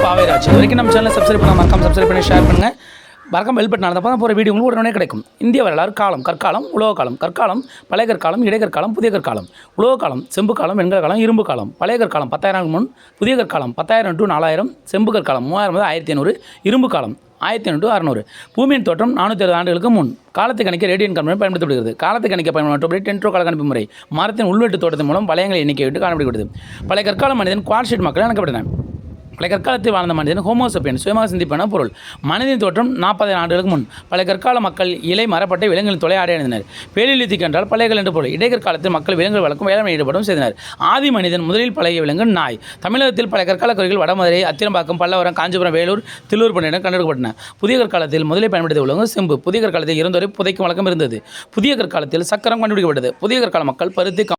பாவைராஜ். இது வரைக்கும் நம்ம சேனலை சப்ஸ்கிரைப் பண்ண மறக்காம சப்ஸ்கிரைப் பண்ணி ஷேர் பண்ணுங்கள். மறக்காம பெல் பட்டன் அழுத்தப்போ தான் போகிற வீடியோ உங்களுக்கு உடனே கிடைக்கும். இந்திய வரலாறு காலம் கற்காலம் உலோக காலம். கற்காலம் பழைய கற்காலம் இடைக்கற்காலம் புதிய கற்காலம். உலோக காலம் செம்பு காலம் வெண்கல காலம் இரும்பு காலம். பழைய கற்காலம் 10,000 முன். புதிய கற்காலம் 10,000 to 4,000. செம்பு கற்காலம் 3,000 முதல் 1,500. இரும்பு காலம் 1,500 to 600. பூமியின் தோற்றம் 460 ஆண்டுகளுக்கு முன். காலத்தை கணிக்க ரேடியன் கணிப்பு பயன்படுத்தப்படுகிறது. காலத்தை கணிக்க பயன்படுத்தப்படும் டென்ட்ரோ கால கணிப்பு முறை மரத்தின் உள்வெட்டு தோட்டத்தின் மூலம் வளையங்களை எண்ணிக்கை விட்டு காணப்படுகிறது. பழைய கற்கால மனிதன் குவார்ட்சைட் மக்கள் அழைக்கப்பட்டன. பழைய கற்காலத்தில் வாழ்ந்த மனிதன் ஹோமோசேப்பியன் சுயமாக சிந்திப்பான பொருள். மனிதன் தோற்றம் 40,000 ஆண்டுகளுக்கு முன். பழைய கற்கால மக்கள் இலை மரப்பட்டை விலங்குகளின் தொலை ஆடை அணிந்தனர். பேலிலித்திக் என்றால் பழையகள் என்று பொருள். இடைக்கற்காலத்தில் மக்கள் விலங்குகள் வளர்க்கும் வேளாண் ஈடுபடும் செய்தனர். ஆதி மனிதன் முதலில் பழைய விலங்கு நாய். தமிழகத்தில் பழைய கற்கால கோயில்கள் வடமதுரை அத்திரம்பாக்கம் பல்லவரம் காஞ்சிபுரம் வேலூர் தில்லூர் போன்ற இடம் கண்டெடுக்கப்பட்டன. புதிய கற்காலத்தில் முதலில் பயன்படுத்திய உலகம் செம்பு. புதிய கற்காலத்தில் இறந்தோரை புதைக்கும் வழக்கம் இருந்தது. புதிய கற்காலத்தில் சக்கரம் கண்டுபிடிக்கப்பட்டது. புதிய கற்கால மக்கள் பருத்தி